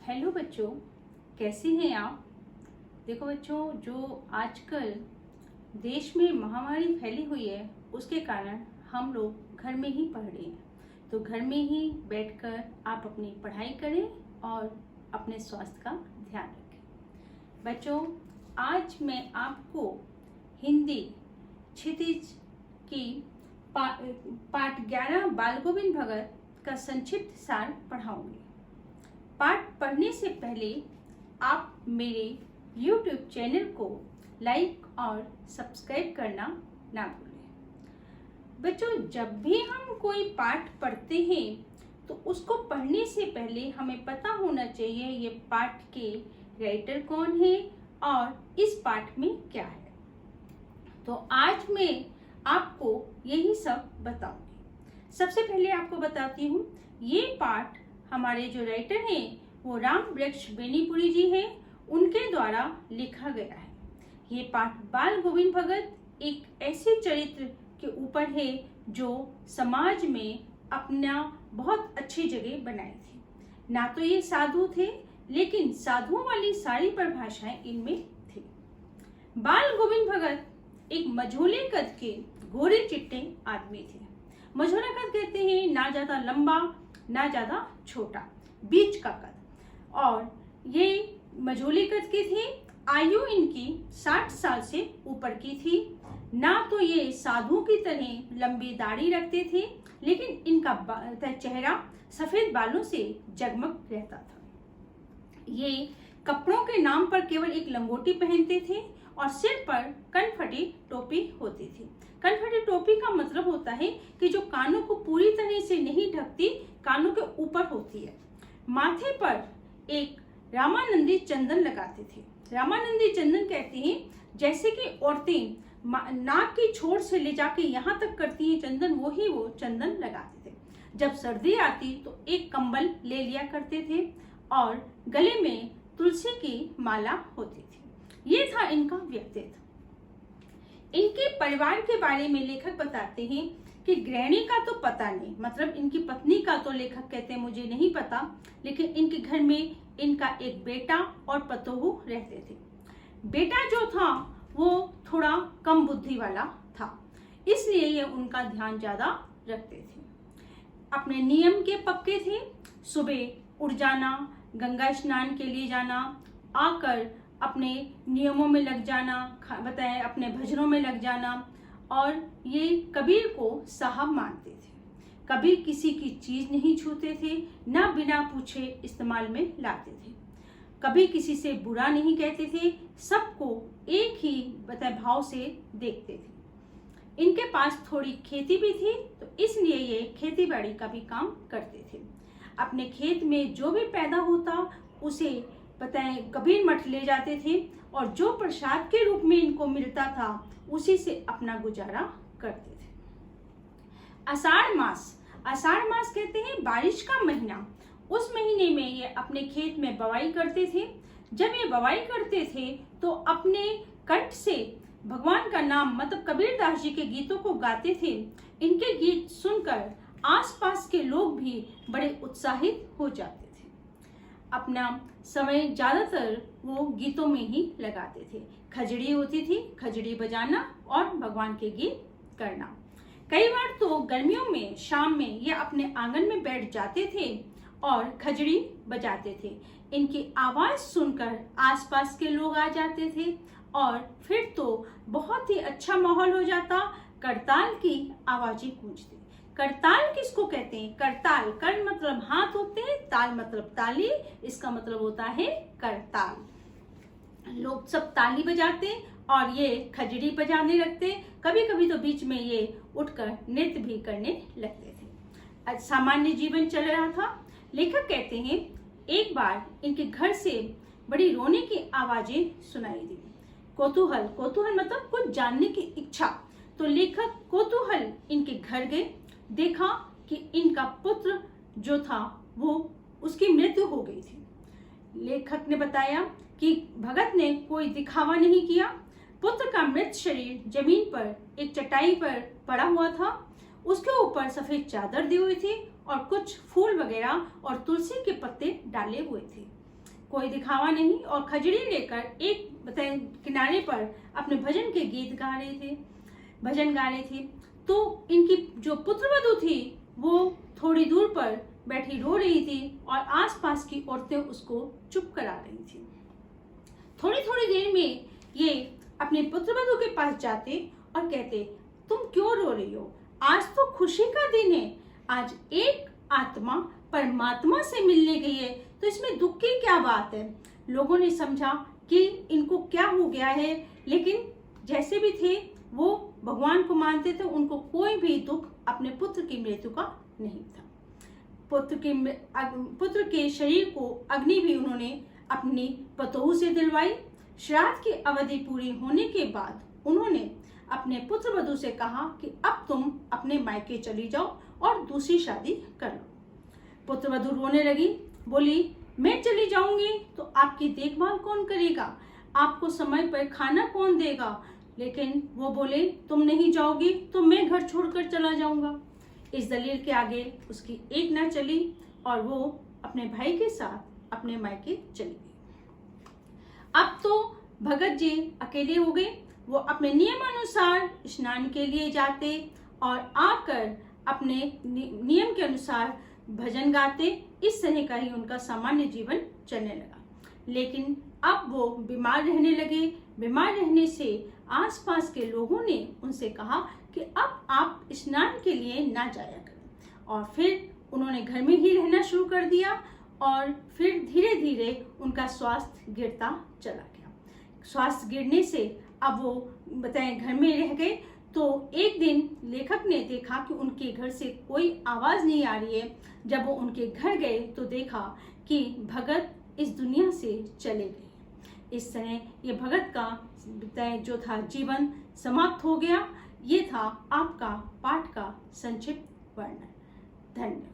Hello बच्चों, कैसे हैं आप। देखो बच्चों, जो आजकल देश में महामारी फैली हुई है उसके कारण हम लोग घर में ही पढ़ रहे हैं। तो घर में ही बैठकर आप अपनी पढ़ाई करें और अपने स्वास्थ्य का ध्यान रखें। बच्चों, आज मैं आपको हिंदी क्षितिज की पाठ 11 बाल गोविंद भगत का संक्षिप्त सार पढ़ाऊंगी। पाठ पढ़ने से पहले आप मेरे YouTube चैनल को लाइक और सब्सक्राइब करना ना भूलें। बच्चों, जब भी हम कोई पाठ पढ़ते हैं तो उसको पढ़ने से पहले हमें पता होना चाहिए ये पाठ के राइटर कौन है और इस पाठ में क्या है। तो आज मैं आपको यही सब बताऊंगी। सबसे पहले आपको बताती हूँ, ये पाठ हमारे जो राइटर हैं वो राम वृक्ष बेनीपुरी जी हैं, उनके द्वारा लिखा गया है। ये पाठ बाल गोविंद भगत एक ऐसे चरित्र के ऊपर है जो समाज में अपना बहुत अच्छी जगह बनाए थे। ना तो ये साधु थे, लेकिन साधुओं वाली सारी परिभाषाएं इनमें थी। बाल गोविंद भगत एक मझोले कद के गोरे चिट्टे आदमी थे। मझोला कद कहते हैं ना ज्यादा लंबा ना ज्यादा छोटा, बीच का कद। और ये मझोले कद के थे। आयु इनकी 60 साल से ऊपर की थी। ना तो ये साधुओं की तरह लंबी दाढ़ी रखते थे, लेकिन इनका चेहरा सफेद बालों से जगमग रहता था। ये कपड़ों के नाम पर केवल एक लंगोटी पहनते थे और सिर पर कनफटी टोपी होती थी। कनफटी टोपी का मतलब होता है कि जो कानों को पूरी तरह से नहीं ढकती, कानों के ऊपर होती है। माथे पर एक रामानंदी चंदन लगाते थे। रामानंदी चंदन कहते हैं जैसे कि औरतें नाक की छोर से ले जाके यहाँ तक करती हैं चंदन, वो चंदन लगाते थे। जब सर्दी आती तो एक कंबल ले लिया करते थे और गले में तुलसी की माला होती थी। ये था इनका व्यक्तित्व। इनके परिवार के बारे में लेखक बताते हैं कि गृहिणी का तो पता नहीं, मतलब इनकी पत्नी का तो लेखक कहते हैं मुझे नहीं पता, लेकिन इनके घर में इनका एक बेटा और पतोहू रहते थे। बेटा जो था वो थोड़ा कम बुद्धि वाला था, इसलिए ये उनका ध्यान ज्यादा रखते थे। अपने नियम के पक्के थे। सुबह उठ जाना, गंगा स्नान के लिए जाना, आकर अपने नियमों में लग जाना, बताए अपने भजनों में लग जाना। और ये कबीर को साहब मानते थे। कबीर किसी की चीज नहीं छूते थे, ना बिना पूछे इस्तेमाल में लाते थे। कभी किसी से बुरा नहीं कहते थे, सबको एक ही भाव से देखते थे। इनके पास थोड़ी खेती भी थी, तो इसलिए ये खेती बाड़ी का भी काम करते थे। अपने खेत में जो भी पैदा होता उसे कबीर मठ ले जाते थे और जो प्रसाद के रूप में इनको मिलता था उसी से अपना गुजारा करते थे। आषाढ़ मास कहते हैं बारिश का महीना। उस महीने में ये अपने खेत में बवाई करते थे। जब ये बवाई करते थे तो अपने कंठ से भगवान का नाम, मतलब कबीरदास जी के गीतों को गाते थे। इनके गीत सुनकर आसपास के लोग भी बड़े उत्साहित हो जाते थे। अपना समय ज्यादातर वो गीतों में ही लगाते थे। खजड़ी होती थी, खजड़ी बजाना और भगवान के गीत करना। कई बार तो गर्मियों में शाम में ये अपने आंगन में बैठ जाते थे और खजड़ी बजाते थे। इनकी आवाज सुनकर आसपास के लोग आ जाते थे और फिर तो बहुत ही अच्छा माहौल हो जाता। करताल की आवाजें गूंजती। करताल किसको कहते हैं? करताल, कर मतलब हाथ होते हैं, ताल मतलब ताली, इसका मतलब होता है करताल। लोग सब ताली बजाते और ये खजड़ी बजाने लगते। कभी कभी तो बीच में ये उठकर नृत्य भी करने लगते थे। सामान्य जीवन चल रहा था। लेखक कहते हैं एक बार इनके घर से बड़ी रोने की आवाजें सुनाई दी। कौतूहल मतलब कुछ जानने की इच्छा। तो लेखक कौतूहल इनके घर गए। देखा कि इनका पुत्र जो था वो उसकी मृत्यु हो गई थी। लेखक ने बताया कि भगत ने कोई दिखावा नहीं किया। पुत्र का मृत शरीर जमीन पर एक चटाई पर पड़ा हुआ था। उसके ऊपर सफेद चादर दी हुई थी और कुछ फूल वगैरह और तुलसी के पत्ते डाले हुए थे। कोई दिखावा नहीं, और खजड़ी लेकर एक बताए किनारे पर अपने भजन के गीत गा रहे थे, भजन गा रहे थे। तो इनकी जो पुत्रवधू थी वो थोड़ी दूर पर बैठी रो रही थी और आसपास की औरतें उसको चुप करा रही थी। थोड़ी थोड़ी देर में ये अपने पुत्रवधू के पास जाते और कहते, तुम क्यों रो रही हो? आज तो खुशी का दिन है, आज एक आत्मा परमात्मा से मिलने गई है, तो इसमें दुख की क्या बात है। लोगों ने समझा कि इनको क्या हो गया है, लेकिन जैसे भी थे वो भगवान को मानते थे, उनको कोई भी दुख अपने पुत्र की मृत्यु का नहीं था। पुत्र के शरीर को अग्नि भी उन्होंने अपनी पतोहू से दिलवाई। श्राद्ध की अवधि पूरी होने के बाद उन्होंने अपने पुत्रवधू से कहा कि अब तुम अपने मायके चली जाओ और दूसरी शादी कर लो। पुत्रवधू रोने लगी, बोली, मैं चली जाऊंगी तो आपकी देखभाल कौन करेगा, आपको समय पर खाना कौन देगा। लेकिन वो बोले, तुम नहीं जाओगी तो मैं घर छोड़कर चला जाऊंगा। इस दलील के आगे उसकी एक ना चली और वो अपने भाई के साथ अपने मायके चली गई। अब तो भगत जी अकेले हो गए। वो अपने नियमानुसार स्नान के लिए जाते और आकर अपने नियम के अनुसार भजन गाते। इस तरह का ही उनका सामान्य जीवन चलने लगा। लेकिन अब वो बीमार रहने लगे। बीमार रहने से आसपास के लोगों ने उनसे कहा कि अब आप स्नान के लिए ना जाया करें, और फिर उन्होंने घर में ही रहना शुरू कर दिया और फिर धीरे धीरे उनका स्वास्थ्य गिरता चला गया। स्वास्थ्य गिरने से अब वो बताएं घर में रह गए। तो एक दिन लेखक ने देखा कि उनके घर से कोई आवाज नहीं आ रही है। जब वो उनके घर गए तो देखा कि भगत इस दुनिया से चले गए। इस तरह ये भगत का जो था जीवन समाप्त हो गया। ये था आपका पाठ का संक्षिप्त वर्णन। धन्यवाद।